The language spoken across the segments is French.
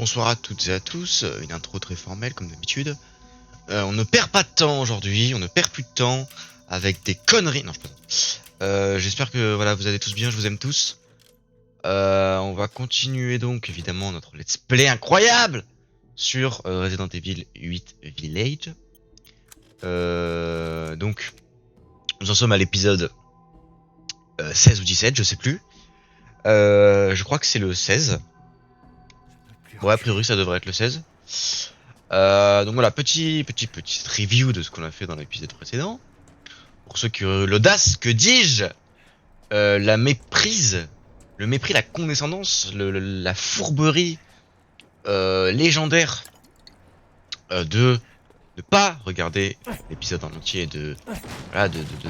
Bonsoir à toutes et à tous, une intro très formelle comme d'habitude. On ne perd pas de temps aujourd'hui, on ne perd plus de temps avec des conneries. Non, je plaisante. J'espère que voilà, vous allez tous bien, je vous aime tous. On va continuer donc évidemment notre let's play incroyable sur Resident Evil 8 Village. Donc, nous en sommes à l'épisode 16 ou 17, je sais plus. Je crois que c'est le 16. Ouais, a priori ça devrait être le 16. Donc voilà, petite review de ce qu'on a fait dans l'épisode précédent. Pour ceux qui ont eu l'audace, que dis-je, la méprise, le mépris, la condescendance, la fourberie légendaire de ne pas regarder l'épisode en entier et de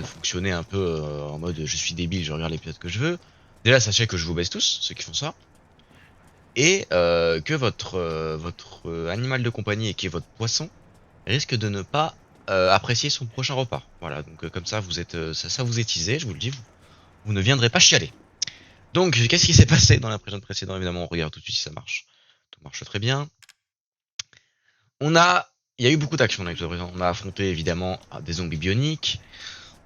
fonctionner un peu en mode je suis débile, je regarde l'épisode que je veux. Déjà, sachez que je vous baisse tous, ceux qui font ça. Et que votre animal de compagnie et qui est votre poisson risque de ne pas apprécier son prochain repas. Voilà, donc comme ça vous êtes ça vous est teasé, je vous le dis, vous ne viendrez pas chialer. Donc qu'est-ce qui s'est passé dans la précédente? Évidemment, on regarde tout de suite si ça marche. Tout marche très bien. Il y a eu beaucoup d'actions dans l'épisode précédent. On a affronté évidemment des zombies bioniques.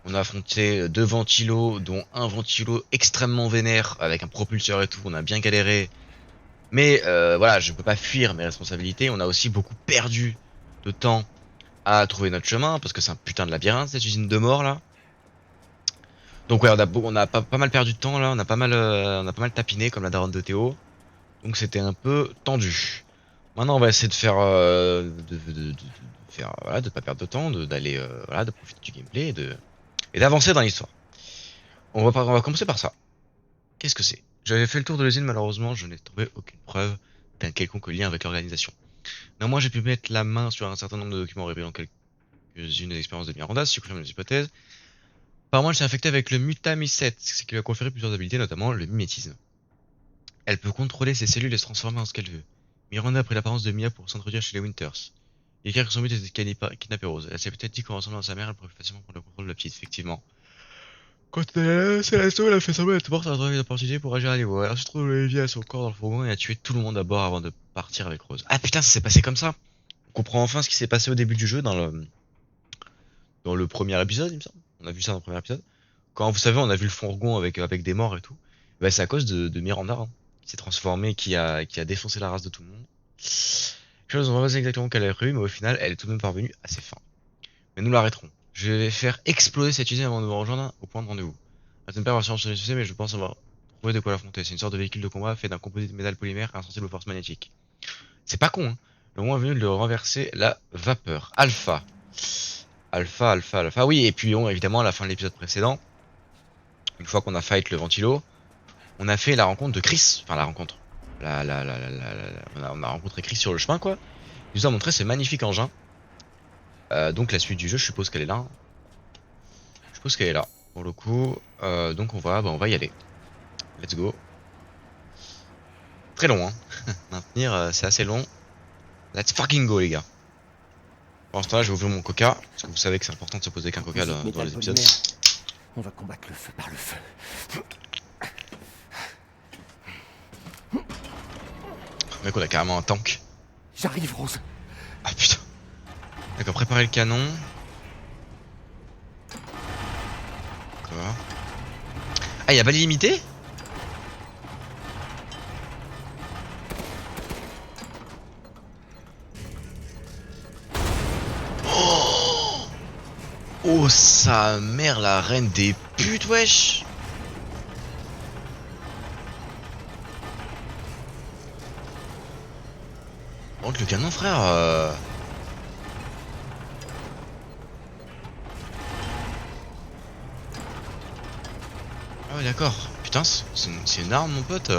On a affronté deux ventilos, dont un ventilo extrêmement vénère avec un propulseur et tout. On a bien galéré. Mais voilà, je peux pas fuir mes responsabilités. On a aussi beaucoup perdu de temps à trouver notre chemin parce que c'est un putain de labyrinthe cette usine de mort là. Donc ouais, on a pas mal perdu de temps là, on a pas mal tapiné comme la daronne de Théo. Donc c'était un peu tendu. Maintenant on va essayer de faire faire voilà, de pas perdre de temps, d'aller voilà, de profiter du gameplay et d'avancer dans l'histoire. On va commencer par ça. Qu'est-ce que c'est? J'avais fait le tour de l'usine, malheureusement, je n'ai trouvé aucune preuve d'un quelconque lien avec l'organisation. Néanmoins, j'ai pu mettre la main sur un certain nombre de documents révélant quelques-unes des expériences de Miranda, si je confirme les hypothèses. Apparemment, elle s'est infectée avec le mutamycète, ce qui lui a conféré plusieurs habilités, notamment le mimétisme. Elle peut contrôler ses cellules et se transformer en ce qu'elle veut. Miranda a pris l'apparence de Mia pour s'introduire chez les Winters. Il écrit que son but était de kidnapper Rose. Elle s'est peut-être dit qu'en ressemblant à sa mère, elle pourrait facilement prendre le contrôle de la petite, effectivement. Quand elle s'est laissée, elle a fait semblant d'être morte à travers l'opportunité pour agir à niveau. Elle a ensuite trouvé Olivia à son corps dans le fourgon et a tué tout le monde à bord avant de partir avec Rose. Ah putain, ça s'est passé comme ça. On comprend enfin ce qui s'est passé au début du jeu dans le premier épisode, il me semble. On a vu ça dans le premier épisode. Quand vous savez, on a vu le fourgon avec des morts et tout. Bah c'est à cause de Miranda, hein, qui s'est transformée, qui a défoncé la race de tout le monde. Chose, on va pas exactement qu'elle a cru, mais au final, elle est tout de même parvenue à ses fins. Mais nous l'arrêterons. Je vais faire exploser cette usine avant de vous rejoindre au point de rendez-vous. Je ne sais pas avoir sur le succès, mais je pense avoir trouvé de quoi l'affronter. C'est une sorte de véhicule de combat fait d'un composite de métal polymère insensible aux forces magnétiques. C'est pas con, hein. Le moment est venu de le renverser la vapeur. Alpha. Alpha. Oui, et puis évidemment, à la fin de l'épisode précédent, une fois qu'on a fight le ventilo, on a fait la rencontre de Chris. Enfin, la rencontre. On a rencontré Chris sur le chemin, quoi. Il nous a montré ce magnifique engin. Donc la suite du jeu, je suppose qu'elle est là. Je suppose qu'elle est là. Pour le coup, donc on va y aller. Let's go. Très long, hein. Maintenir, c'est assez long. Let's fucking go, les gars. Pour l'instant, là, je vais ouvrir mon coca. Parce que vous savez que c'est important de se poser avec un coca dans les épisodes. On va combattre le feu par le feu. Mec, on a carrément un tank. J'arrive, Rose. Ah putain. D'accord, préparer le canon. D'accord. Ah, y'a pas limité? Oh sa mère, la reine des putes, wesh. Oh, le canon, frère. Ah ouais, d'accord. Putain, c'est une arme, mon pote.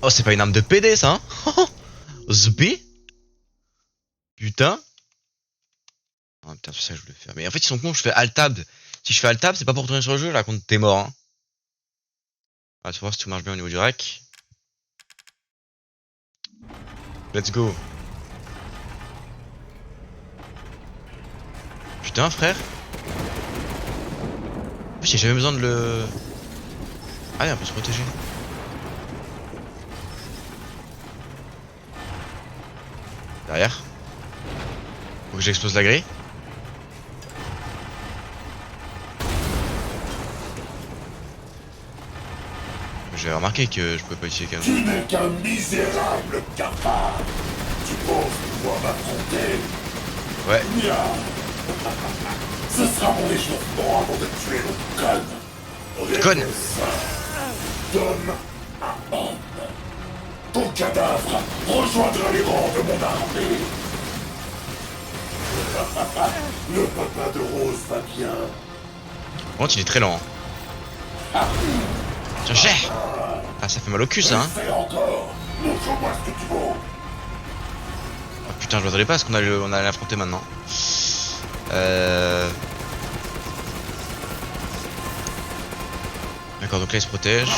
Oh, c'est pas une arme de PD, ça, hein. Zbi. Putain. Ah putain, c'est ça que je voulais faire. Mais en fait, ils sont cons, je fais Alt-Tab. Si je fais Alt-Tab, c'est pas pour tourner sur le jeu, là, quand t'es mort, hein. On va voir si tout marche bien au niveau du rec. Let's go. Putain, frère. En plus, j'ai jamais besoin de le... Ah, on peut se protéger. Derrière. Faut que j'explose la grille. J'ai remarqué que je pouvais pas utiliser Tu canon. n'es qu'un misérable cafard. Tu penses pouvoir m'affronter? Ouais. Nia. Ce sera mon échauffement avant de tuer le conne. Conne. Règle ça. Donne à homme. Ton cadavre rejoindra les rangs de mon armée. Le papa de Rose va bien. Par contre, il est très lent. Hein. Tiens, cher. Ah, ça fait mal au cul, ça, hein. Fais encore. Montre-moi ce que tu vaux. Oh putain, je m'attendais pas à ce qu'on allait l'affronter maintenant. D'accord, donc là il se protège.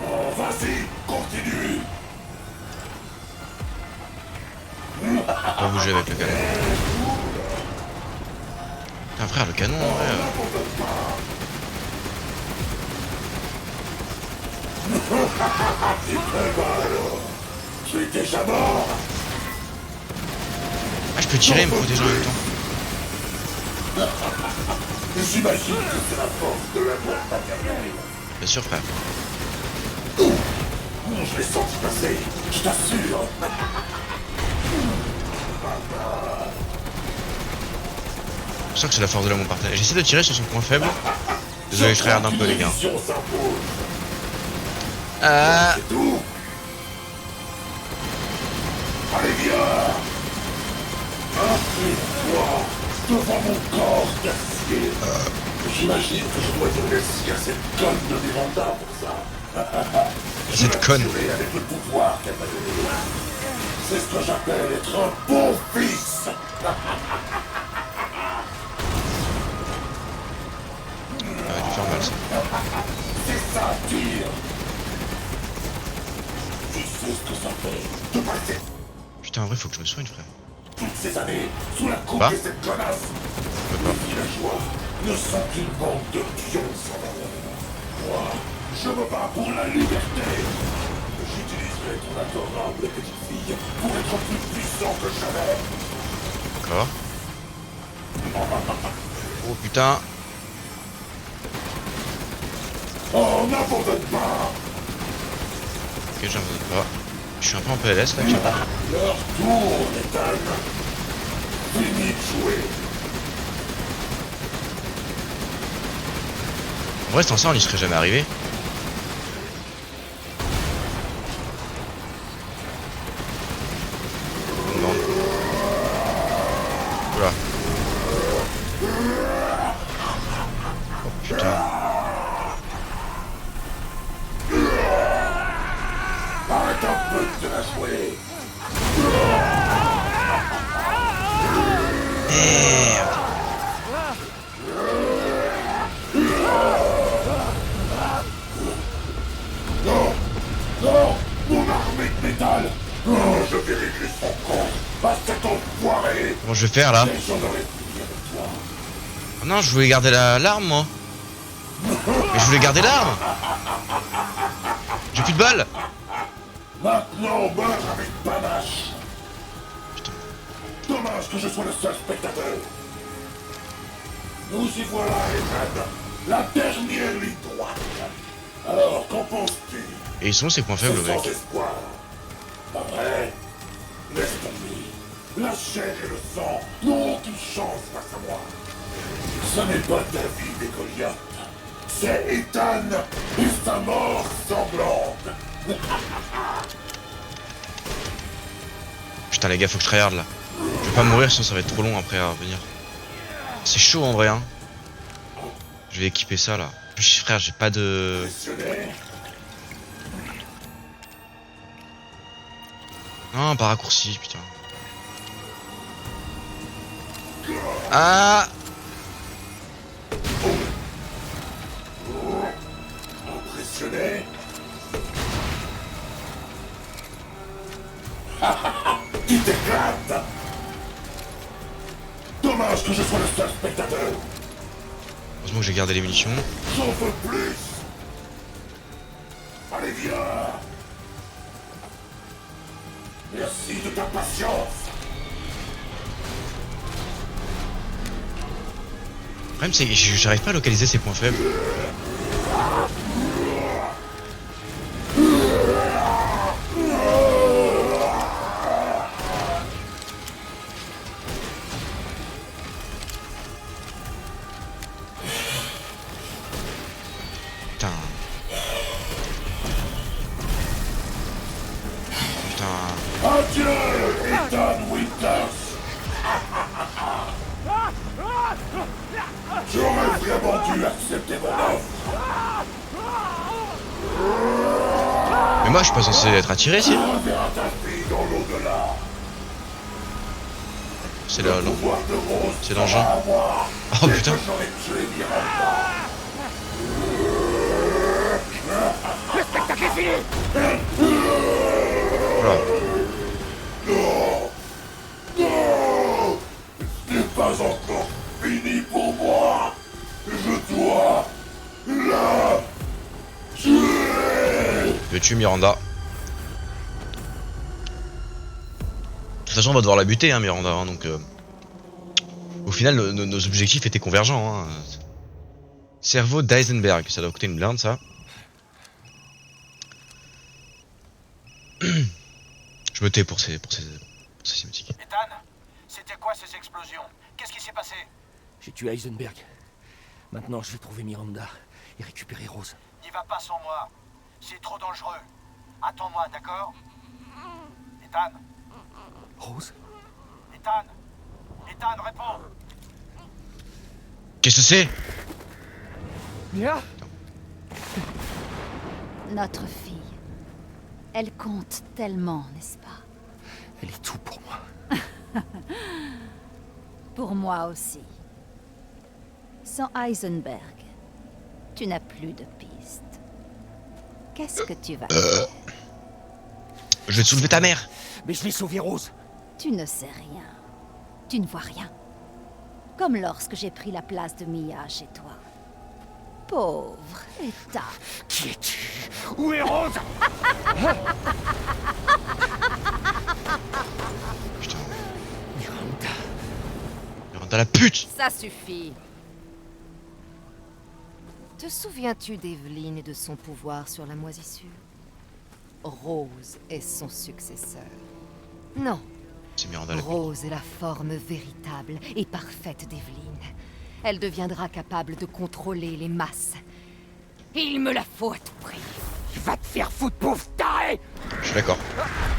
Oh, vas-y, continue. On va bouger avec le canon. Putain, frère, le canon, en vrai. Tu es déjà mort. Ah, je peux tirer et me protéger en même temps. J'imagine que c'est la force de l'amour paternel. Bien sûr, frère. Je l'ai senti passer, je t'assure. Je sens que c'est la force de l'amour partagé. J'essaie de tirer sur son point faible. Désolé, je regarde un peu, les gars. Mission s'impose. Ah. C'est tout. Allez, viens. Inscris-toi devant mon corps d'acier. J'imagine que je dois te laisser à cette conne de Miranda pour ça. Cette conne. Avec le pouvoir qu'elle m'a donné. C'est ce que j'appelle être un bon fils. Ça va lui faire mal, ça. C'est ça, tire. Tu sais ce que ça fait de passer Putain, en vrai, faut que je me soigne, frère. toutes ces années sous la coupe Quoi de cette connasse. Les villageois ne sont qu'une bande de pions sans valeur. Moi, je me bats pour la liberté. J'utiliserai ton adorable petite fille pour être plus puissant que jamais. D'accord. Oh putain. Oh, n'abandonne pas. Ok, j'en veux pas. Je suis un peu en PLS là, actuellement. Leur tour, Ethan. Fini de jouer. En vrai, sans ça, on y serait jamais arrivé. Non. Oula. Oh putain. Arrête un peu de la jouer. Merde. Non, mon armée de métal. Oh, je vais régler son compte à cet enfoiré. Comment je vais faire là? Mais j'en aurais fini avec toi. Oh non, je voulais garder l'arme, moi. Mais je voulais garder l'arme. J'ai plus de balles. Maintenant, meurs avec panache. Putain. Dommage que je sois le seul spectateur. Nous y voilà, Ethan. La dernière ligne droite. Alors, qu'en penses-tu? Et ils sont où ces points faibles, C'est mec? sans espoir. Pas vrai? Laisse tomber. La chair et le sang n'ont aucune chance face à moi. Ce n'est pas David et Goliath. C'est Ethan et sa mort sanglante. Putain, les gars, faut que je tryhard là. Je vais pas mourir, sinon ça va être trop long après à revenir. C'est chaud en vrai, hein. Je vais équiper ça là. En plus, frère, j'ai pas de. Impressionné? Non, pas raccourci, putain. Ah! Impressionné? Tu t'éclates! Dommage que je sois le seul spectateur! Heureusement que j'ai gardé les munitions. J'en veux plus! Allez, viens. Merci de ta patience. Le problème, c'est que j'arrive pas à localiser ses points faibles. Putain. Putain. Adieu, Ethan Winters. J'aurais vraiment dû accepter mon offre. Mais moi, je suis pas censé être attiré, si. Tu reverras ta fille dans l'au-delà. C'est le... Pouvoir de Rose C'est l'engin. sera à moi. Oh putain. J'aurais tué Miranda. Le spectacle est fini. Voilà. Non. Non. Ce n'est pas encore fini pour moi. Je dois la tuer. Je vais tuer Miranda. De toute façon, on va devoir la buter, hein, Miranda. Hein, donc, au final, nos objectifs étaient convergents. Hein. Cerveau d'Eisenberg, ça doit coûter une blinde, ça. Je me tais pour ces cinématiques. Ethan, c'était quoi ces explosions? Qu'est-ce qui s'est passé? J'ai tué Heisenberg. Maintenant, je vais trouver Miranda et récupérer Rose. N'y va pas sans moi. C'est trop dangereux. Attends-moi, d'accord? Ethan, Rose? Ethan, Ethan, réponds. Qu'est-ce que c'est? Mia? Notre fille. Elle compte tellement, n'est-ce pas? Elle est tout pour moi. Pour moi aussi. Sans Heisenberg, tu n'as plus de piste. Qu'est-ce que tu vas faire? Je vais te soulever ta mère. Mais je vais sauver Rose. Tu ne sais rien. Tu ne vois rien. Comme lorsque j'ai pris la place de Mia chez toi. Pauvre Ethan. Qui es-tu? Où est Rose? Putain, Miranda. Miranda la pute. Ça suffit. Te souviens-tu d'Evelyn et de son pouvoir sur la moisissure? Rose est son successeur. Non, C'est Miranda la pute. Rose est la forme véritable et parfaite d'Evelyn. Elle deviendra capable de contrôler les masses. Il me la faut à tout prix. Va te faire foutre, pauvre taré! Je suis d'accord.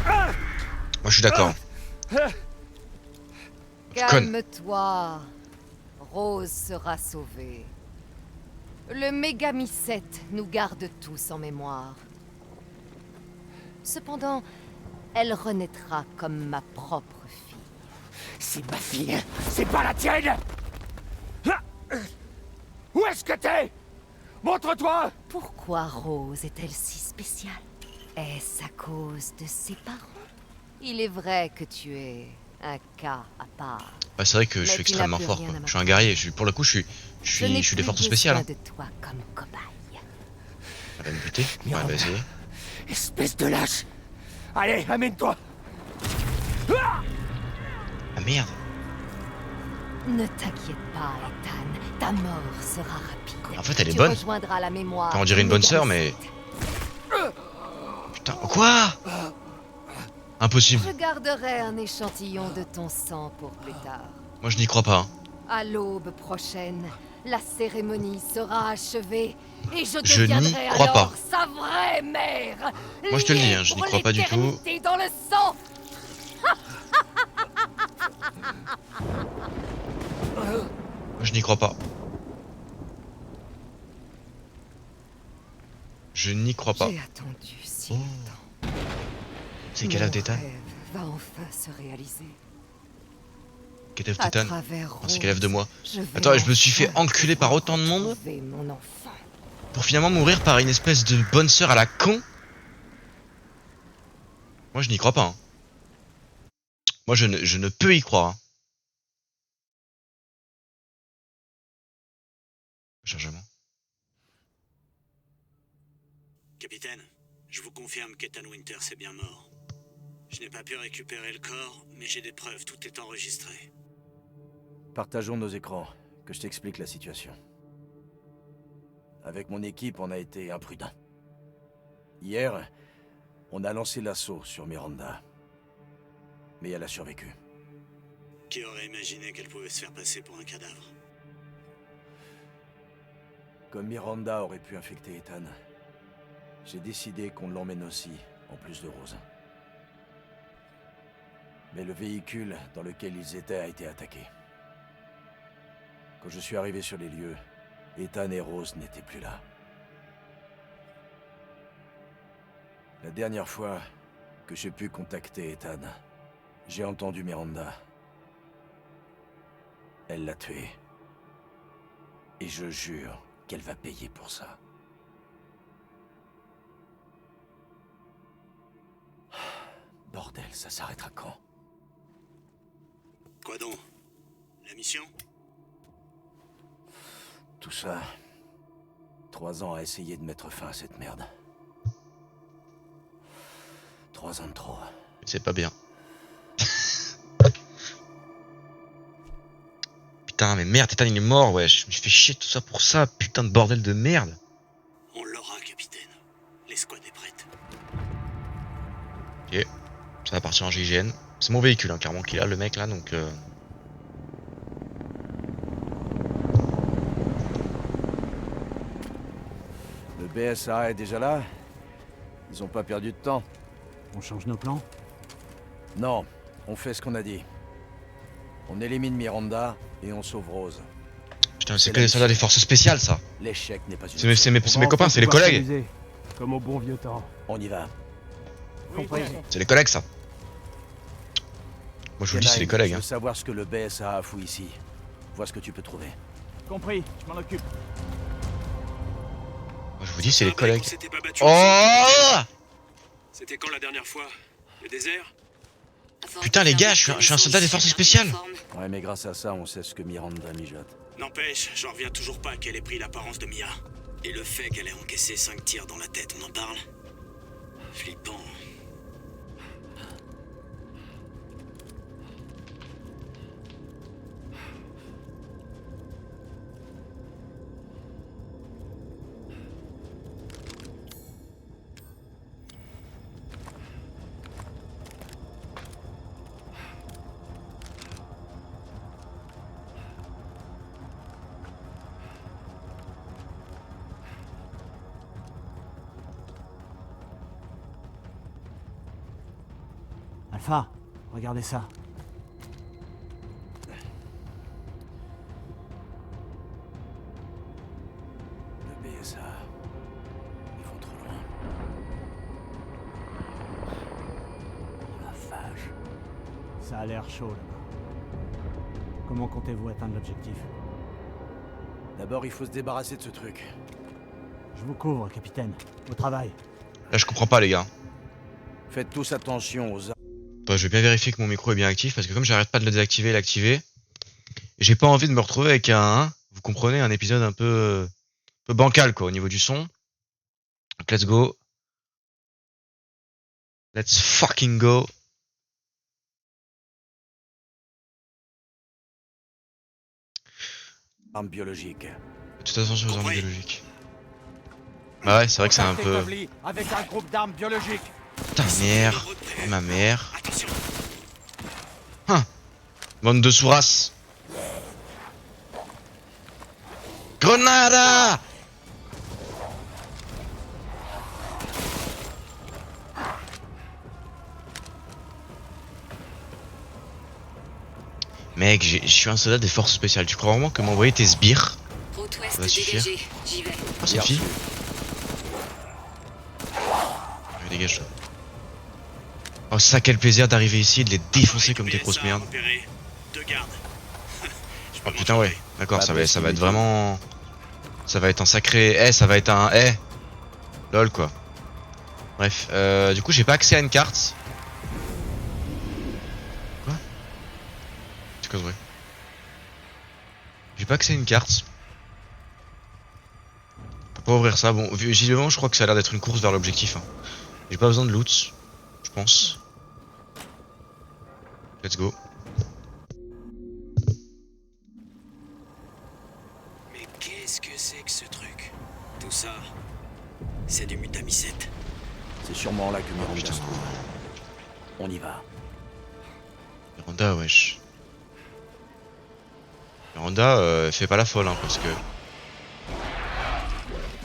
Moi, je suis d'accord. Conne. Calme-toi. Rose sera sauvée. Le Mégamycète nous garde tous en mémoire. Cependant, elle renaîtra comme ma propre fille. C'est ma fille, c'est pas la tienne! Où est-ce que t'es? Montre-toi! Pourquoi Rose est-elle si spéciale? Est-ce à cause de ses parents? Il est vrai que tu es un cas à part. Bah, c'est vrai que je Mais suis tu extrêmement n'as plus fort. rien Quoi. à Je suis un guerrier. Pour le coup, je n'ai suis des plus forces spéciales. Hein. besoin de toi comme cobaye. Elle va me buter. Ouais, elle Miranda. va essayer. Espèce de lâche! Allez, amène-toi! Ah merde. Ne t'inquiète pas, Ethan. Ta mort sera rapide. En fait, elle est Tu bonne. rejoindras la mémoire. Enfin, on dirait une bonne sœur, mais... Putain, quoi? Impossible. Je garderai un échantillon de ton sang pour plus tard. Moi, je n'y crois pas. Hein. À l'aube prochaine, la cérémonie sera achevée et je Je n'y deviendrai crois alors pas. sa vraie mère. Moi, je te le dis, hein, je n'y liée crois pour pas du tout. l'éternité dans le sang. Moi, je n'y crois pas. Je n'y crois pas. J'ai attendu si Oh. longtemps. C'est quel œuf Mon d'Ethan? rêve va enfin se réaliser. Quel œuf À d'Ethan? travers Non, c'est quel œuf de moi? je vais Attends, je me suis fait enfin enculer par autant de monde retrouver mon enfant. pour finalement mourir par une espèce de bonne sœur à la con? Moi, je n'y crois pas. Hein. Moi, je ne peux y croire. Hein. Chargement. Capitaine, Je vous confirme qu'Ethan Winters est bien mort. Je n'ai pas pu récupérer le corps, mais j'ai des preuves, tout est enregistré. Partageons nos écrans, que je t'explique la situation. Avec mon équipe, on a été imprudents. Hier, on a lancé l'assaut sur Miranda. Mais elle a survécu. Qui aurait imaginé qu'elle pouvait se faire passer pour un cadavre? Comme Miranda aurait pu infecter Ethan, j'ai décidé qu'on l'emmène aussi, en plus de Rose. Mais le véhicule dans lequel ils étaient a été attaqué. Quand je suis arrivé sur les lieux, Ethan et Rose n'étaient plus là. La dernière fois que j'ai pu contacter Ethan, j'ai entendu Miranda. Elle l'a tué. Et je jure qu'elle va payer pour ça. Bordel, ça s'arrêtera quand? Quoi donc? La mission? Tout ça... 3 ans à essayer de mettre fin à cette merde. 3 ans de trop. C'est pas bien. Putain, mais merde, Ethan il est mort, wesh. Je me suis fait chier tout ça pour ça, putain de bordel de merde. On l'aura, capitaine. L'escouade est prête. Ok, ça va partir en GIGN. C'est mon véhicule, hein, clairement, qu'il a, le mec là, donc... Le BSA est déjà là? Ils ont pas perdu de temps? On change nos plans? Non, on fait ce qu'on a dit. On élimine Miranda et on sauve Rose. Putain, c'est que des soldats des forces spéciales, ça. L'échec n'est pas une... C'est mes copains, c'est les collègues. Comme au bon vieux temps. On y va. Compris. C'est les collègues, ça. Moi, je vous le dis, c'est les collègues. Je Hein. veux savoir ce que le BSA a fouillé ici. Vois ce que tu peux trouver. Compris, je m'en occupe. Moi, je vous dis, c'est les collègues. Oh! Oh! C'était quand la dernière fois? Le désert? Putain, les gars, je suis un soldat des forces spéciales. Ouais, mais grâce à ça, on sait ce que Miranda mijote. N'empêche, j'en reviens toujours pas qu'elle ait pris l'apparence de Mia. Et le fait qu'elle ait encaissé 5 tirs dans la tête, on en parle? Flippant. Alpha, regardez ça. Le BSA... Ils vont trop loin. Oh la vache. Ça a l'air chaud là-bas. Comment comptez-vous atteindre l'objectif? D'abord, il faut se débarrasser de ce truc. Je vous couvre, capitaine. Au travail. Là, je comprends pas, les gars. Faites tous attention aux armes. Attends, je vais bien vérifier que mon micro est bien actif, parce que comme j'arrête pas de le désactiver et l'activer, j'ai pas envie de me retrouver avec vous comprenez, un épisode un peu bancal, quoi, au niveau du son. Donc, let's go. Let's fucking go. Armes biologiques. Toute attention aux armes biologiques. Bah ouais, c'est vrai que c'est un peu... Avec un groupe d'armes biologiques. Putain, mère. Oh, ma mère. Attention. Hein. Bande de sourasses. Grenada! Mec, je suis un soldat des forces spéciales. Tu crois vraiment que m'envoyer tes sbires, Route ouest ça va suffire? dégagée, j'y vais. Oh, c'est une fille. Allez, dégage toi. Oh, ça, quel plaisir d'arriver ici et de les défoncer comme des grosses merdes. Deux gardes. Oh putain, ouais, d'accord, Bah, ça va être possibilité. vraiment. Ça va être un sacré. Ça va être un. Lol, quoi. Bref, du coup, j'ai pas accès à une carte. Quoi? C'est quoi ce bruit? J'ai pas accès à une carte. Faut pas ouvrir ça. Bon, visiblement, je crois que ça a l'air d'être une course vers l'objectif. Hein. J'ai pas besoin de loot, je pense. Let's go. Mais qu'est-ce que c'est que ce truc? Tout ça, c'est du mutamicette. C'est sûrement là que Miranda Putain. se trouve. On y va. Miranda, wesh. Miranda, fait pas la folle, hein, parce que...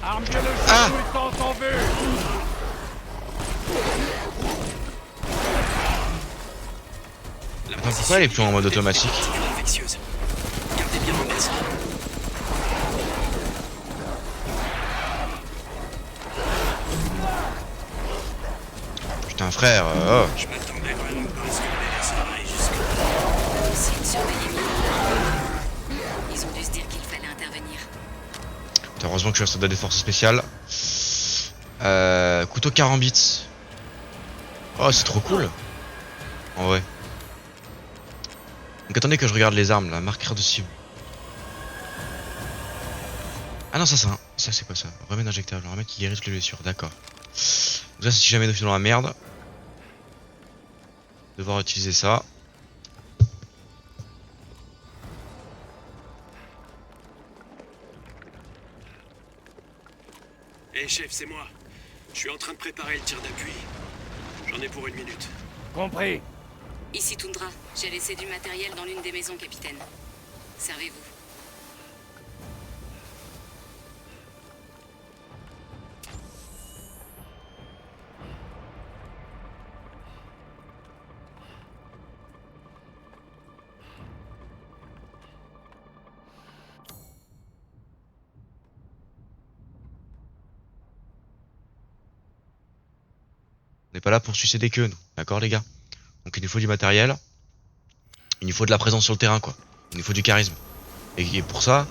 Arme biologique, Ah mutante en vue! Attends, pourquoi elle est plus en mode automatique? Infectieuse. Gardez bien en base. Putain, frère, oh. Je m'attendais vraiment pas à ce que le délire s'arrête jusque-là. Aussi de surveiller Mila. Ils ont dû se dire qu'il fallait intervenir. Putain, heureusement que je suis un soldat des forces spéciales. Couteau carambite. Oh, c'est trop cool. En vrai. Donc attendez que je regarde les armes là, marqueur de cible. Ah non, ça c'est quoi ça? Remède injectable, un remède qui guérit toutes les blessures, d'accord. Donc ça c'est si jamais nous sommes dans la merde. Devoir utiliser ça. Hé chef, c'est moi. Je suis en train de préparer le tir d'appui. J'en ai pour 1 minute. Compris. Ici Tundra. J'ai laissé du matériel dans l'une des maisons, capitaine. Servez-vous. On n'est pas là pour sucer des queues, nous. D'accord les gars? Donc il nous faut du matériel. Il nous faut de la présence sur le terrain quoi. Il nous faut du charisme. Et pour ça,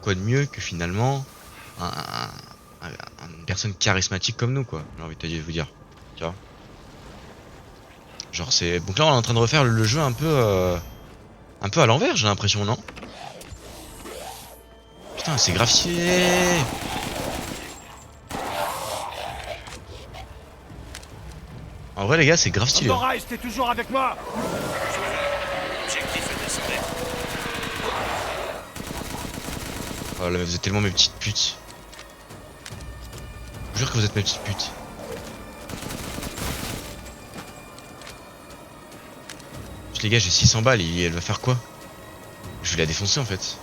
quoi de mieux que finalement une personne charismatique comme nous quoi. J'ai envie de vous dire. Tu vois? Genre c'est... Donc là on est en train de refaire le jeu un peu à l'envers j'ai l'impression, non? Putain c'est graphié. En vrai les gars c'est grave stylé. Andorra, t'es toujours avec moi? Objectif est descendu. Oh là mais vous êtes tellement mes petites putes. Je vous jure que vous êtes mes petites putes. Les gars j'ai 600 balles, elle va faire quoi? Je vais la défoncer en fait.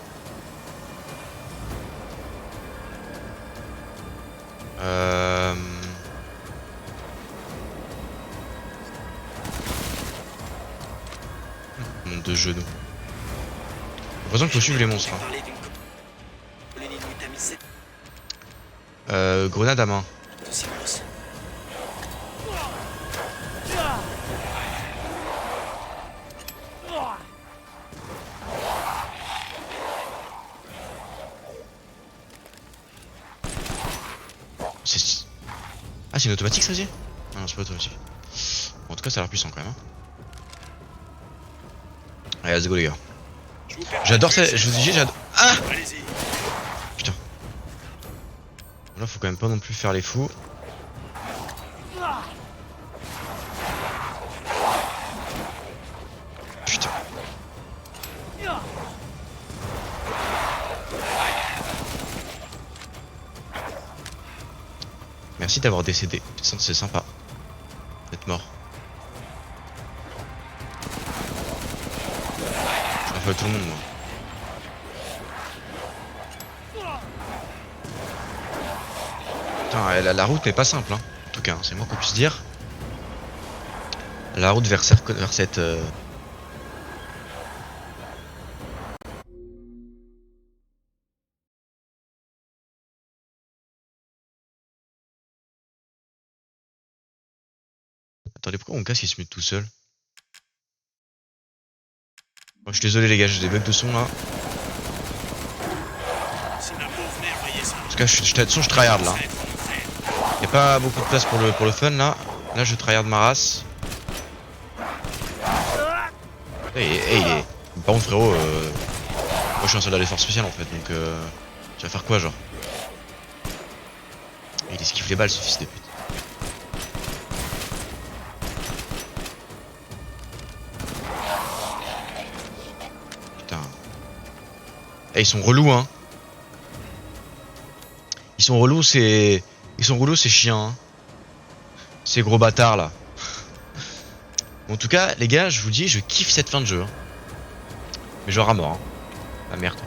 Monde de genoux. Heureusement qu'il faut suivre les monstres. Hein. Parler d'une colonie de mutamicette Grenade à main. de silence. Ah c'est une automatique ça aussi? Ah non c'est pas automatique. Bon, en tout cas ça a l'air puissant quand même. Hein. Allez let's go les gars. J'adore ça, je vous dis j'adore. Ah Allez-y. putain. Là faut quand même pas non plus faire les fous. Putain. Merci d'avoir décédé, c'est sympa d'être mort. Je rappelle tout le monde moi. Putain, la route n'est pas simple hein. En tout cas, hein, c'est moi qu'on puisse dire. La route vers cette... Attendez, pourquoi mon casque il se mute tout seul? Moi je suis désolé les gars, j'ai des bugs de son là. Si la pauvre mère voyait ça. En tout cas, de toute façon je tryhard là. Y'a pas beaucoup de place pour le fun là. Là je tryhard ma race. Hey, par contre frérot, moi je suis un soldat des forces spéciales en fait, donc tu vas faire quoi genre? esquive les balles ce fils de pute. Putain. Eh, ils sont relous hein. Ils sont relous ces chiens. Hein. Ces gros bâtards là. En tout cas les gars je vous dis je kiffe cette fin de jeu. Hein. Mais genre à mort. Hein. Ta mère toi.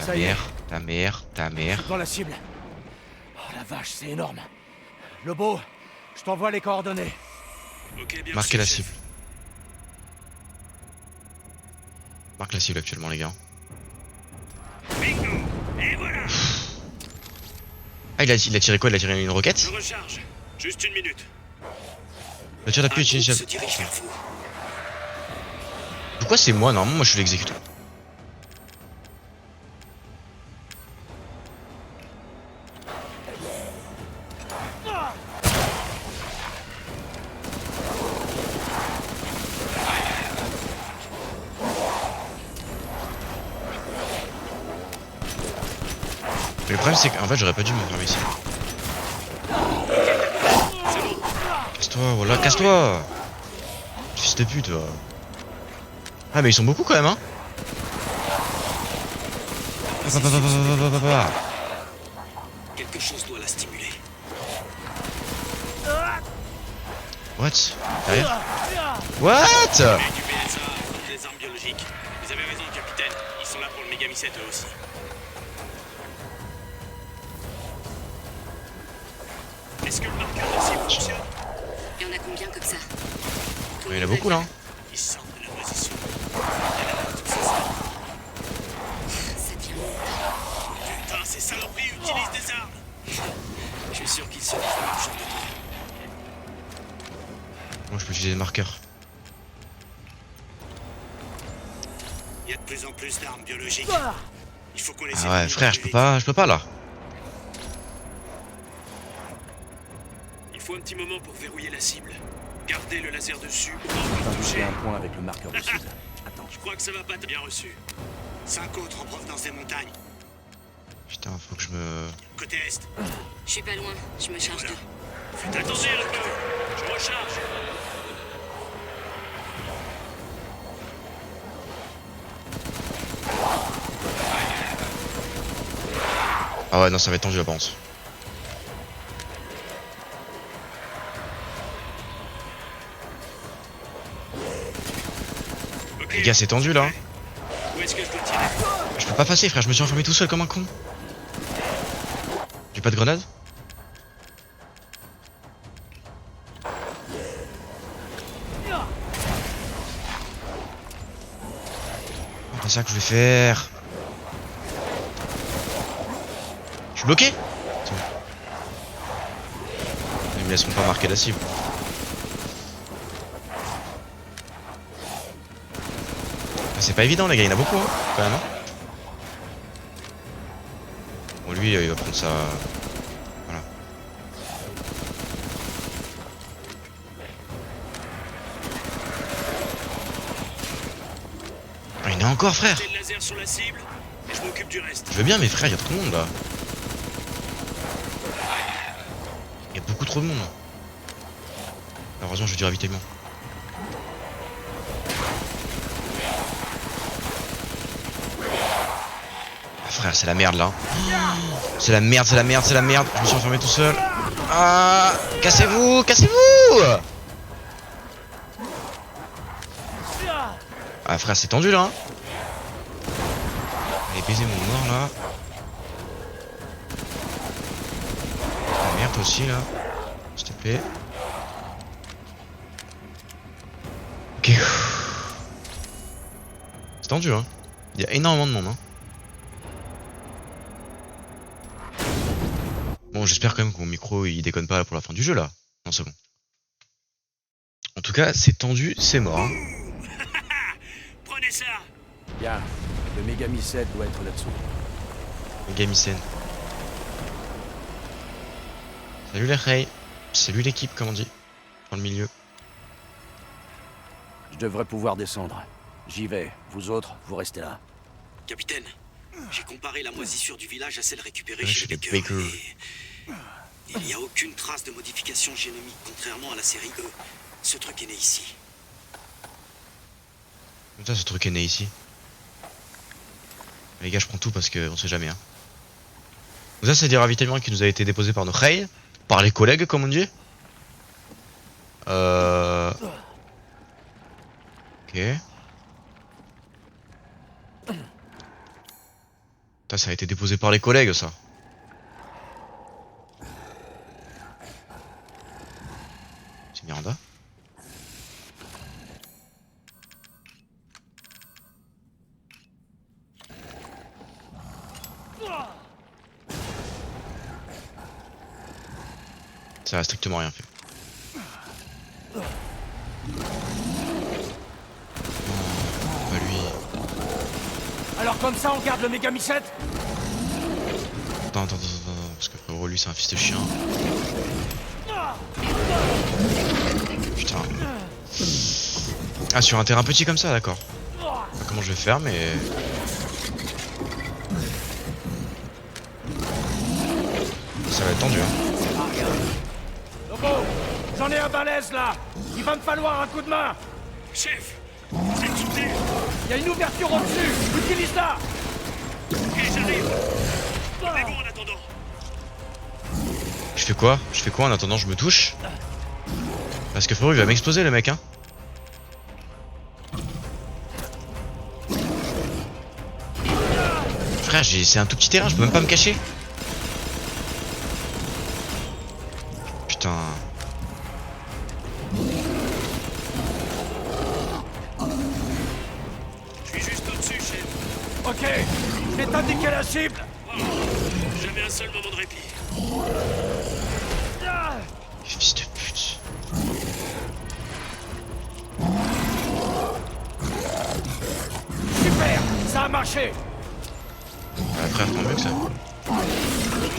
Ta mère, ta mère, ta mère. Dans la cible. Oh la vache, c'est énorme. Lobo, je t'envoie les coordonnées. Ok, bien Marquez reçu, la chef. cible. Marque la cible actuellement les gars. Bingo. Et voilà. Ah il a tiré quoi? Il a tiré une roquette? Je recharge. Juste une minute. Le tir d'appui Un groupe initial. se dirige vers vous. Pourquoi c'est moi? Normalement moi je suis l'exécuteur. Mais le problème c'est qu'en fait j'aurais pas dû m'enfermer ici. Casse-toi, voilà, casse-toi! Fils de pute, va. Ah mais ils sont beaucoup quand même hein! Quelque chose doit la stimuler. What? Derrière? What? Du PSA, des armes biologiques. Vous avez raison, capitaine. Ils sont là pour le Megami 7 eux aussi. Est-ce que le marqueur de cible fonctionne? Il y en a combien comme ça? Il y en a beaucoup là. Hein. Ils sortent de la position. Il y en a tous ces armes. Ça devient long. Putain, ces saloperies utilisent des armes. Je suis sûr qu'ils se disent la même chose de toi. Moi je peux utiliser le marqueur. Il y a de plus en plus d'armes biologiques. Il faut qu'on les Ah ouais frère, je peux pas là. Il faut un petit moment pour verrouiller la cible. Gardez le laser dessus pour J'ai pas toucher. un point avec le marqueur de cible. Attends, Je crois que ça va pas être bien reçu. 5 autres en provenance des montagnes. Putain, faut que je me... Côté est. Je suis pas loin, je me charge d'eux. Faites attention un peu. Je recharge. Ah ouais non ça va être tendu la pense. Ok. Les gars c'est tendu là. Où est-ce que je dois tirer? Je peux pas passer frère, je me suis enfermé tout seul comme un con. J'ai pas de grenade? C'est pas ça que je vais faire. Je suis bloqué. Attends. Ils me laisseront pas marquer la cible. Ah, c'est pas évident les gars, il y en a beaucoup hein, quand même. Hein. Bon lui il va prendre ça. Voilà. Ah, il y en a encore frère. Mettez le laser sur la cible et je m'occupe du reste. Je veux bien mais frère, il y a trop de monde là. Il y a beaucoup trop de monde. Heureusement je veux du ravitaillement. Ah, frère c'est la merde là. C'est la merde, c'est la merde, c'est la merde. Je me suis enfermé tout seul. Ah, cassez-vous, cassez-vous. Ah frère c'est tendu là. Hein. Allez baiser mon mort là. Ah, merde aussi là. S'il te plaît. Ok. C'est tendu hein. Il y a énormément de monde hein. Bon j'espère quand même que mon micro il déconne pas pour la fin du jeu là. Non c'est bon. En tout cas c'est tendu, c'est mort hein. Prenez ça. bien. Le Megami 7 doit être là-dessous. Megamicène. Salut les Rey. Salut l'équipe comme on dit. Dans le milieu. Je devrais pouvoir descendre. J'y vais. Vous autres, vous restez là. Capitaine, j'ai comparé la moisissure du village à celle récupérée Ouais, chez chez les Baker. Baker. Et Il n'y a aucune trace de modification génomique, contrairement à la série E. Ce truc est né ici. Comme ça, ce truc est né ici. Les gars, je prends tout parce qu'on sait jamais. Hein. Donc ça, c'est des ravitaillements qui nous a été déposés par nos Rey, par les collègues, comme on dit. Ok. Putain, ça a été déposé par les collègues, ça. C'est Miranda. Ça a strictement rien fait. Pas lui. Alors comme ça, on garde le mégamissette? Attends, parce que frérot, lui, c'est un fils de chien. Putain. Ah, sur un terrain petit comme ça, d'accord. Pas comment je vais faire, mais... Ça va être tendu, hein. Lobo, j'en ai un balèze là. Il va me falloir un coup de main. Chef, vous êtes sous terre. Il y a une ouverture au-dessus. Utilise-la. Ok, j'arrive. Rendez-vous en attendant. Je fais quoi? Je fais quoi en attendant? Je me touche? Parce que frérot, il va m'exploser le mec, hein. Frère, c'est un tout petit terrain, je peux même pas me cacher. Putain. Je suis juste au-dessus, chef. Ok, je vais t'indiquer la cible. Oh, jamais un seul moment de répit. Fils de pute. Super, ça a marché. Ah frère, tant mieux que ça. Une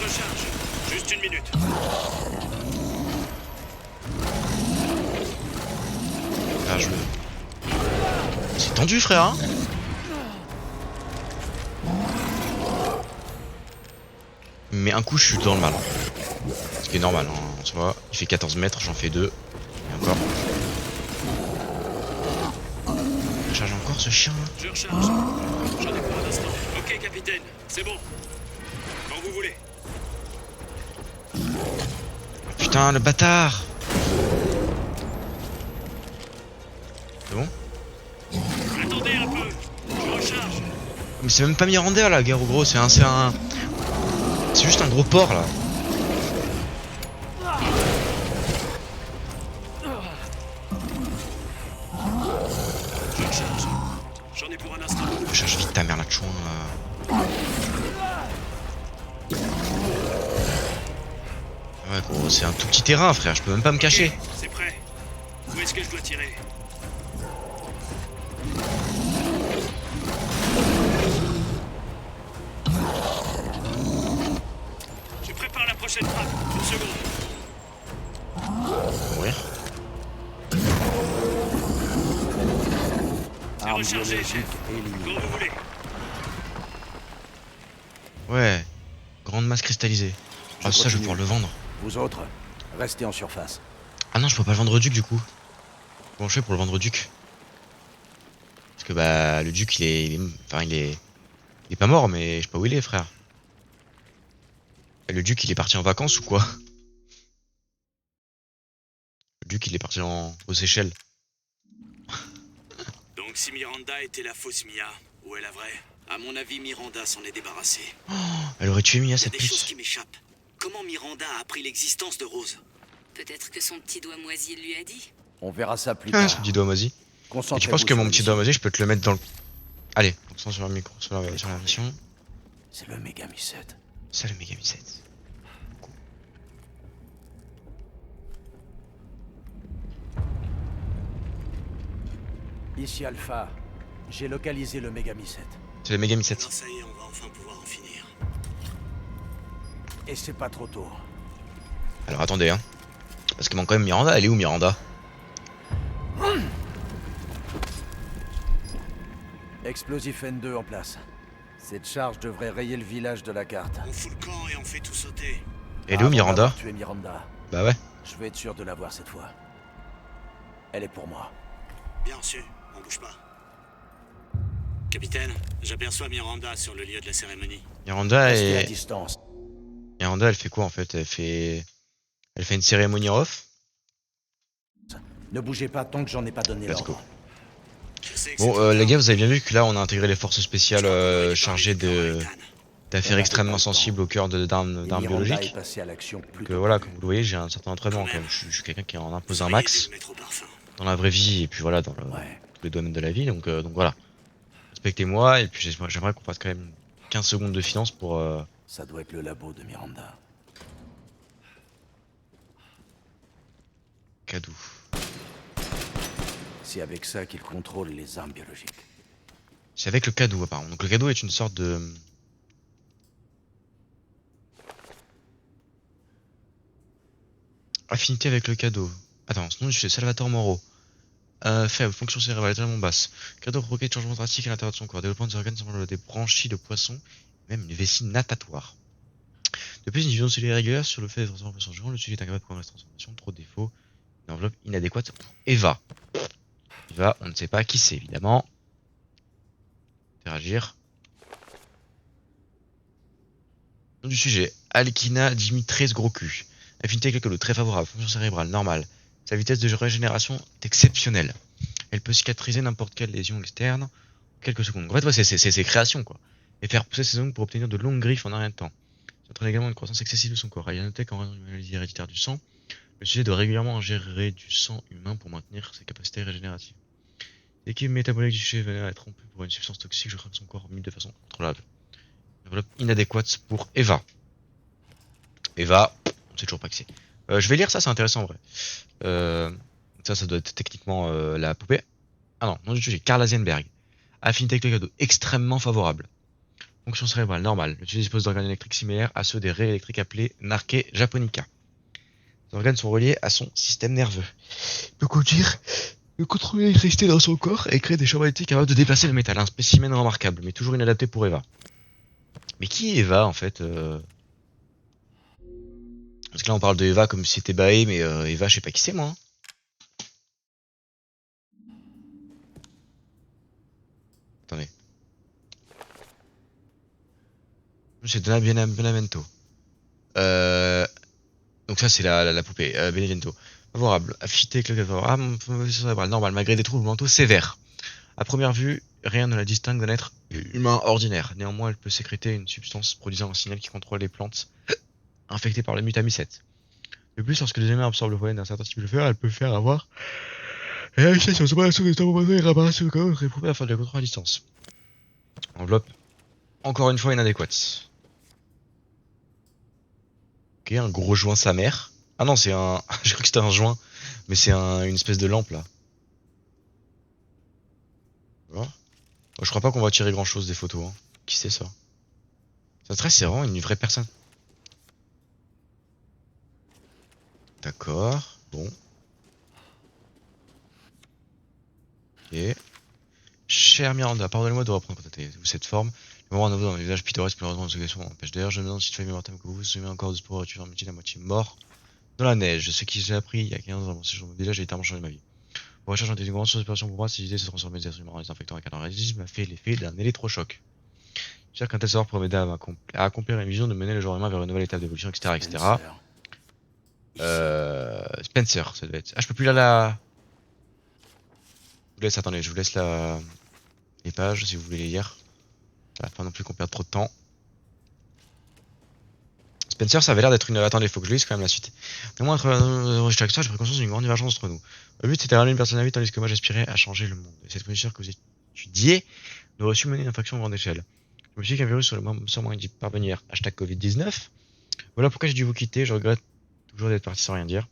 recharge. Juste une minute. Ah, je... C'est tendu, frère, hein. Mais un coup, je suis dans le mal. Ce qui est normal, hein. Tu vois, il fait 14 mètres, j'en fais 2. Et encore. Je charge encore ce chien là. Je recharge. J'en ai pour un instant. Ok, capitaine. C'est bon. Quand vous voulez. Putain, le bâtard. C'est bon? Attendez un peu. Je recharge. Mais c'est même pas Miranda là, gars, gros, c'est juste un gros porc là. Je recharge. J'en ai pour un instant. Charge vite ta mère la chouin là. Ouais gros, c'est un tout petit terrain frère, je peux même pas me cacher. Ok, c'est prêt. Où est-ce que je dois tirer? Je prépare la prochaine frappe. Une seconde. Mourir. C'est rechargé, chef. Quand vous voulez. Ouais. Grande masse cristallisée. Ah ça je vais pouvoir le vendre. Vous autres, restez en surface. Ah non je peux pas le vendre au duc du coup. Comment je fais pour le vendre au duc? Parce que bah le duc il est pas mort mais je sais pas où il est frère. Et le duc il est parti en vacances ou quoi? Le duc il est parti aux Seychelles. Donc si Miranda était la fausse Mia, où est la vraie? À mon avis, Miranda s'en est débarrassée. Oh, elle aurait tué Mia Il y a cette des choses pute. qui m'échappent. Comment Miranda a appris l'existence de Rose? Peut-être que son petit doigt moisi lui a dit. On verra ça plus Ah, tard. ce petit doigt moisi. Et tu Concentrez-vous penses que sur mon la petit mission. doigt moisi je peux te le mettre dans le... Allez, concentre sur le micro, sur la mission. C'est le mégamissette. Ça le mégamissette. Ici Alpha, j'ai localisé le mégamissette. C'est le mégamissette. Alors ça y est, on va enfin pouvoir en finir. Et c'est pas trop tôt. Alors attendez hein. Parce qu'il manque quand même Miranda, elle est où Miranda? Explosif N2 en place. Cette charge devrait rayer le village de la carte. On fout le camp et on fait tout sauter. Elle est où, Miranda? Tu es Miranda. Bah ouais. Je vais être sûr de la voir cette fois. Elle est pour moi. Bien sûr, on bouge pas. Capitaine, j'aperçois Miranda sur le lieu de la cérémonie. Miranda Restez à est... distance. Miranda, elle fait quoi en fait? Elle fait une cérémonie en off. Ne bougez pas tant que j'en ai pas donné Let's go. l'ordre. Je sais que Bon, c'est les trop gars, vous avez bien vu que là, on a intégré les forces spéciales tard. Je crois qu'on aurait dû chargées parler du de corps à Ethan. d'affaires On extrêmement n'avait pas le temps. sensibles au cœur d'armes Et Miranda est biologiques. passée à l'action plus Donc tôt voilà, que comme vous prévu. le voyez, j'ai un certain entraînement Quand quand même. même. Je suis quelqu'un qui en Vous impose un auriez dû max le mettre au parfum. dans la vraie vie et puis voilà, dans Ouais. tous les domaines de la vie. Donc voilà. Respectez-moi et puis j'aimerais qu'on fasse quand même 15 secondes de silence pour... Ça doit être le labo de Miranda. Cadou. C'est avec ça qu'il contrôle les armes biologiques. C'est avec le cadeau apparemment. Donc le cadeau est une sorte de... Affinité avec le cadeau. Attends, ce nom c'est Salvatore Moro. Faible, fonction cérébrale extrêmement basse. Cadeau provoquait des changements drastiques à l'intérieur de son corps. Développement des organes semblant des branchies de poisson, même une vessie natatoire. De plus, une vision cellulaire régulière sur le fait de transformer son genre. Le sujet est incapable de prendre la transformation. Trop de défauts. Une enveloppe inadéquate pour Eva. Eva, on ne sait pas qui c'est évidemment. Interagir. Nom du sujet, Alkina Dimitris gros cul. Affinité avec le cadeau, très favorable, fonction cérébrale, normale. Sa vitesse de régénération est exceptionnelle. Elle peut cicatriser n'importe quelle lésion externe en quelques secondes. En fait, ouais, c'est ses créations, quoi. Et faire pousser ses ongles pour obtenir de longues griffes en un rien de temps. Ça entraîne également une croissance excessive de son corps. Il y a noté qu'en raison d'une maladie héréditaire du sang, le sujet doit régulièrement ingérer du sang humain pour maintenir ses capacités régénératives. L'équipe métabolique du sujet venait à être rompue pour une substance toxique, je crains que son corps mis de façon contrôlable. Une enveloppe inadéquate pour Eva. Eva, on sait toujours pas qui c'est. Je vais lire ça, c'est intéressant en vrai. Ça doit être techniquement la poupée. Ah non, nom du sujet, Karl Asienberg. Affinité avec le cadeau, extrêmement favorable. Fonction cérébrale, normale. Le sujet dispose d'organes électriques similaires à ceux des raies électriques appelés Narke japonica. Les organes sont reliés à son système nerveux. Il peut conduire, contrôler l'électricité dans son corps et créer des champs magnétiques capables de déplacer le métal. Un spécimen remarquable, mais toujours inadapté pour Eva. Mais qui est Eva en fait Parce que là on parle de Eva comme si c'était Bae, mais Eva je sais pas qui c'est moi. Hein. Attendez. C'est Donna Benevento. Donc ça c'est la poupée, Benevento. Favorable, affinité avec le cadeau favorable, cérébrale, normal, malgré des troubles mentaux sévères. À première vue, rien ne la distingue d'un être humain ordinaire. Néanmoins, elle peut sécréter une substance produisant un signal qui contrôle les plantes infectées par le mutamycète. De plus, lorsque les humains absorbent le pollen d'un certain type de fleur, elle peut faire avoir la séparation des temps et réparation de corps réprouvée afin de la contrôler à distance. Enveloppe, encore une fois inadéquate. Ok, un gros joint sa mère. Ah non, c'est un... Je crois que c'était un joint, mais c'est une espèce de lampe là. Voilà. Je crois pas qu'on va tirer grand chose des photos. Hein. Qui c'est ça? Ça stresse, c'est vraiment une vraie personne. D'accord, bon. Ok. Cher Miranda, pardonnez-moi de reprendre contact avec vous cette forme. Le moment nouveau dans le visage pittoresque, malheureusement, de ce question m'empêche. D'ailleurs, je me demande si tu fais mémoire que vous vous souvenez encore de ce pauvre étudiant métier à moitié mort dans la neige. Ce qui j'ai appris il y a 15 ans dans mon séjour au village a littéralement changé ma vie. Pour recherche d'une grande inspiration pour moi, cette idée de se transformer des êtres humains en les infectant avec un organisme m'a fait l'effet d'un électrochoc. J'espère qu'un tel savoir pourrait m'aider à accomplir une vision de mener le genre humain vers une nouvelle étape d'évolution, etc., etc. Spencer, ça devait être. Ah, je peux plus lire la. Je vous laisse, attendez, je vous laisse les pages si vous voulez les lire. Ça va pas non plus qu'on perde trop de temps. Spencer, ça avait l'air d'être une. Attendez, faut que je lise quand même la suite. Néanmoins, entre avec ça, j'ai pris conscience d'une grande divergence entre nous. Le but c'était de ramener une personne à vie, tandis que moi j'aspirais à changer le monde. Et cette condition que vous étudiez nous aurait su mener une infraction à grande échelle. Je me suis dit qu'un virus sur moyen d'y parvenir. Hashtag Covid-19. Voilà pourquoi j'ai dû vous quitter. Je regrette toujours d'être parti sans rien dire.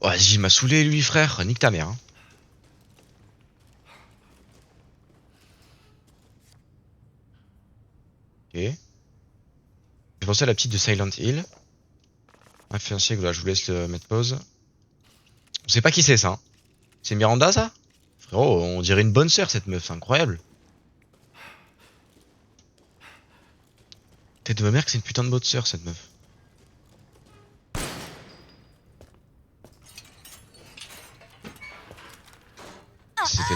Oh, vas-y, il m'a saoulé lui, frère. Nique ta mère. Hein. Ok. J'ai pensé à la petite de Silent Hill. Un fait un siècle, là, je vous laisse le mettre pause. On sait pas qui c'est ça. Hein. C'est Miranda ça? Frérot, on dirait une bonne sœur cette meuf, c'est incroyable. Tête de ma mère que c'est une putain de boxeur cette meuf. C'était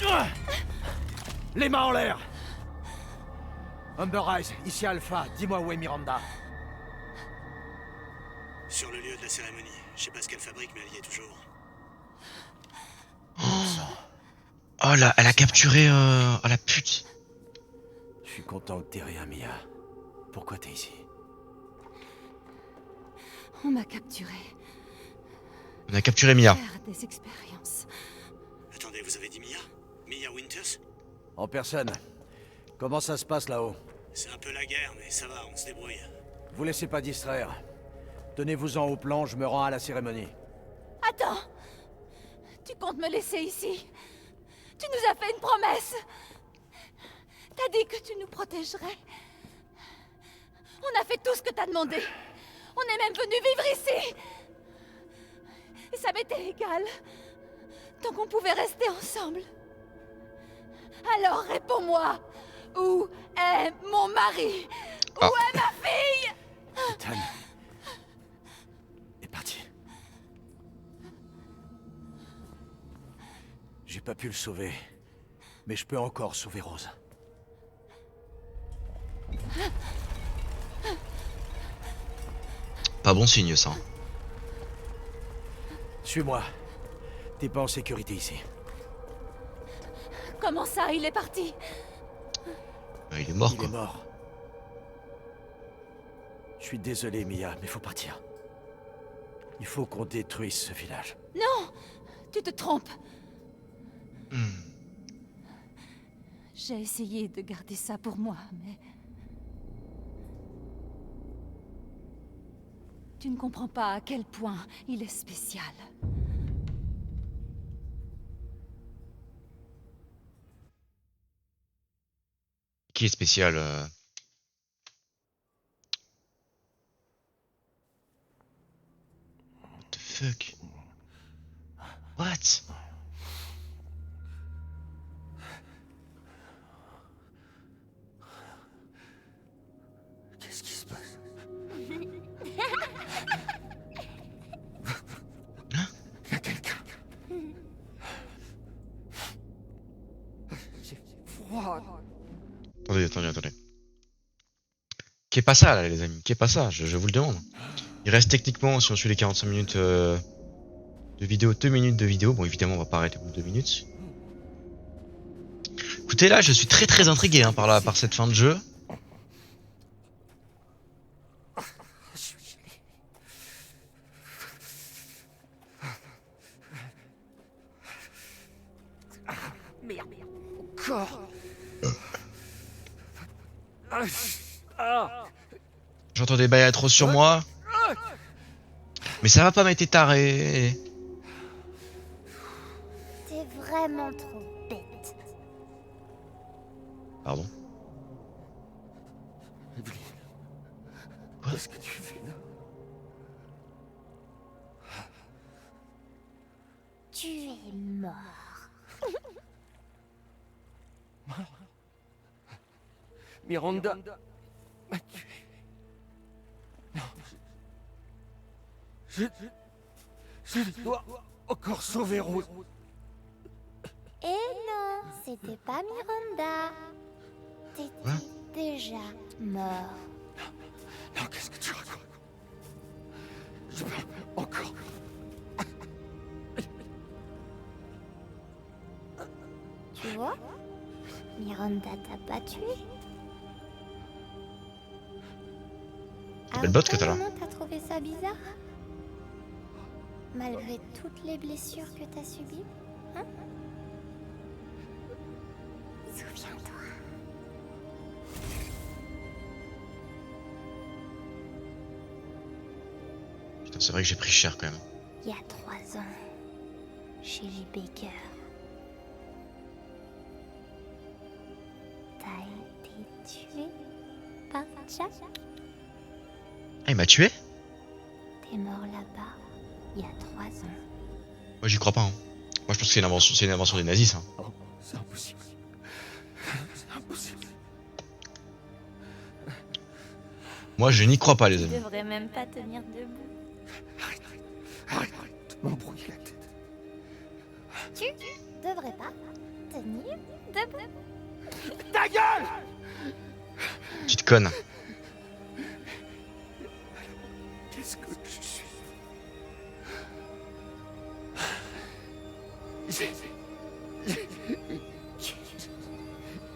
là. Les mains en l'air! Umber Eyes, ici Alpha, dis-moi où est Miranda. Sur le lieu de la cérémonie. Je sais pas ce qu'elle fabrique, mais elle y est toujours. Oh là, elle a capturé... Oh la pute. Je suis content que t'aies rien, Mia. Pourquoi t'es ici? On m'a capturé. On a capturé Mia. Faire des expériences. Attendez, vous avez dit Mia? Mia Winters? En personne. Comment ça se passe là-haut? C'est un peu la guerre, mais ça va, on se débrouille. Vous laissez pas distraire. Tenez-vous-en au plan, je me rends à la cérémonie. Attends! Tu comptes me laisser ici? Tu nous as fait une promesse! T'as dit que tu nous protégerais. On a fait tout ce que t'as demandé. On est même venu vivre ici! Et ça m'était égal. Tant qu'on pouvait rester ensemble. Alors réponds-moi! Où est mon mari? Où est ma fille? Ethan est parti. J'ai pas pu le sauver, mais je peux encore sauver Rose. Pas bon signe ça. Suis-moi. T'es pas en sécurité ici. Comment ça, il est parti? Il est mort Il quoi. est mort. Je suis désolé, Mia, mais faut partir. Il faut qu'on détruise ce village. Non! Tu te trompes. Hmm. J'ai essayé de garder ça pour moi, mais... Tu ne comprends pas à quel point il est spécial. Qui est spécial What the fuck? What? Qu'est-ce qui se passe? Il y a quelqu'un. J'ai froid. Attendez. Qu'est pas ça là les amis? Qu'est pas ça? Je vous le demande. Il reste techniquement, si on suit les 45 minutes de vidéo, 2 minutes de vidéo. Bon évidemment on va pas arrêter au bout de 2 minutes. Écoutez là, je suis très intrigué hein, par cette fin de jeu. Merde. Encore. J'entends des bails trop sur moi. Mais ça va pas m'être taré. T'es vraiment trop bête. Pardon. Qu'est-ce que tu fais là? Tu es mort. Miranda m'a tué. Non. Je dois encore sauver Rose. Et non, c'était pas Miranda. T'étais déjà mort. Non, qu'est-ce que tu racontes? Je peux encore. Tu vois? Miranda t'a pas tué. Belle botte que t'as là. Comment t'as trouvé ça bizarre? Malgré toutes les blessures que t'as subies, hein? Souviens-toi. Putain, c'est vrai que j'ai pris cher quand même. Il y a 3 ans, chez les Baker, t'as été tué par Jack. Ah il m'a tué? T'es mort là-bas il y a 3 ans. Moi j'y crois pas hein. Moi je pense que c'est une invention des nazis ça. Oh, c'est impossible. C'est impossible. Moi, je n'y crois pas, les Tu amis. devrais même pas tenir debout. Arrête de m'embrouiller la tête. Tu devrais pas tenir debout. Ta gueule! Petite conne. Qu'est-ce que je suis?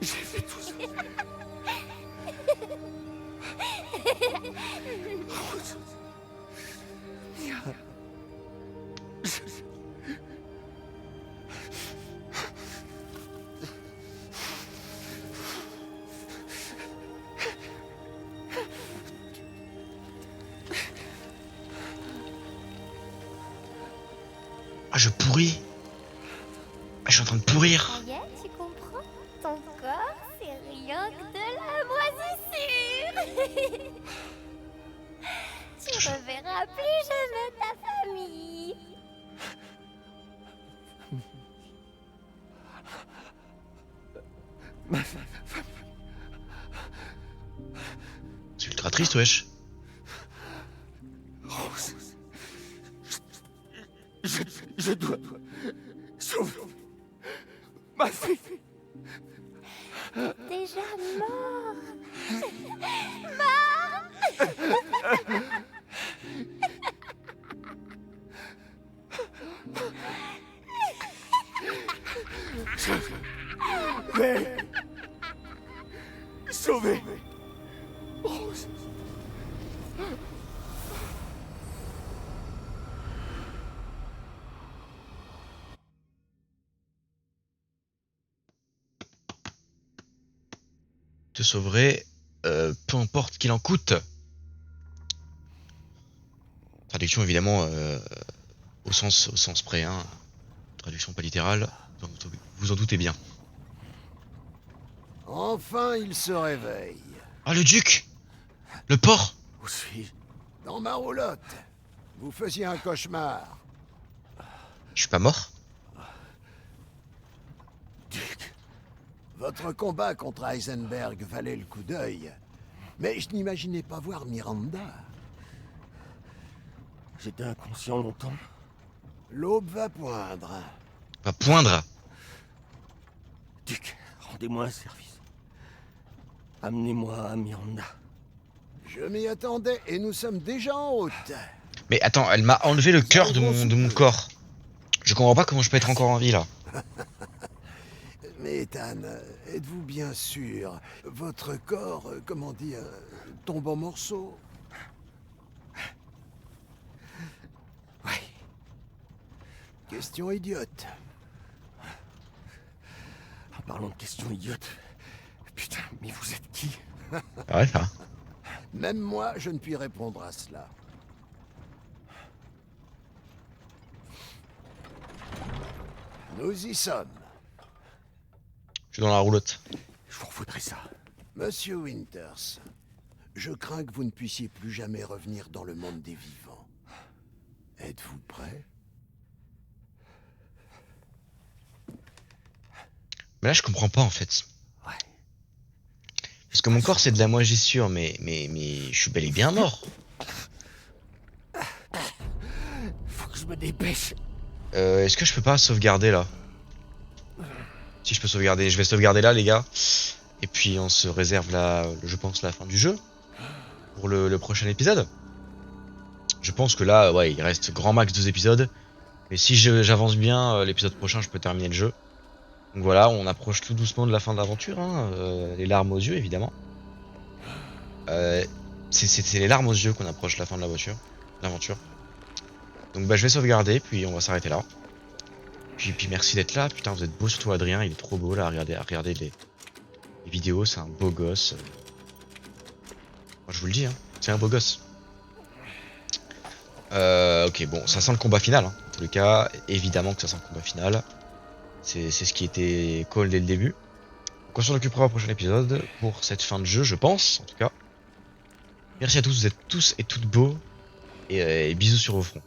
J'ai fait tout ça. Ah, je pourris. Ah, je suis en train de pourrir. Ça y est, tu comprends? Ton corps, c'est rien que de la moisissure. Tu reverras plus jamais ta famille. C'est ultra triste, wesh. Rose. Je dois sauver ma fille. Déjà mort. Mais sauver Rose. Te sauverai, peu importe qu'il en coûte. Traduction évidemment au sens près, hein. Traduction pas littérale, vous en doutez bien. Enfin, il se réveille. Ah, le duc! Le porc! Où suis-je? Dans ma roulotte. Vous faisiez un cauchemar. Je suis pas mort? Duc, votre combat contre Heisenberg valait le coup d'œil. Mais je n'imaginais pas voir Miranda. J'étais inconscient longtemps. L'aube va poindre. Va poindre? Duc, rendez-moi un service. Amenez-moi à Miranda. Je m'y attendais et nous sommes déjà en route. Mais attends, elle m'a enlevé le cœur de mon corps. Je comprends pas comment je peux être encore en vie là. Mais Ethan, êtes-vous bien sûr? Votre corps, comment dire, tombe en morceaux? Oui. Question idiote. En parlant de questions idiotes. Putain, mais vous êtes qui? Ouais, ça. Même moi, je ne puis répondre à cela. Nous y sommes. Je suis dans la roulotte. Je vous refaudrai ça. Monsieur Winters, je crains que vous ne puissiez plus jamais revenir dans le monde des vivants. Êtes-vous prêt? Mais là, je comprends pas en fait. Ouais. Parce que mon corps c'est de la moisissure, mais je suis bel et bien mort. Faut que je me dépêche. Est-ce que je peux pas sauvegarder là? Si je peux sauvegarder, je vais sauvegarder là les gars. Et puis on se réserve là, je pense, la fin du jeu. Pour le prochain épisode. Je pense que là, ouais, il reste grand max 2 épisodes. Mais si j'avance bien, l'épisode prochain je peux terminer le jeu. Donc voilà, on approche tout doucement de la fin de l'aventure, hein. Les larmes aux yeux évidemment. C'est les larmes aux yeux qu'on approche la fin de l'aventure. Donc bah je vais sauvegarder, puis on va s'arrêter là. Puis merci d'être là, putain vous êtes beau, surtout Adrien, il est trop beau là, regardez les vidéos, c'est un beau gosse. Moi je vous le dis, hein, c'est un beau gosse. Ok, bon, ça sent le combat final, hein. En tous les cas, évidemment que ça sent le combat final. C'est ce qui était call dès le début. Donc on s'en occupera au prochain épisode pour cette fin de jeu, je pense, en tout cas. Merci à tous, vous êtes tous et toutes beaux. Et bisous sur vos fronts.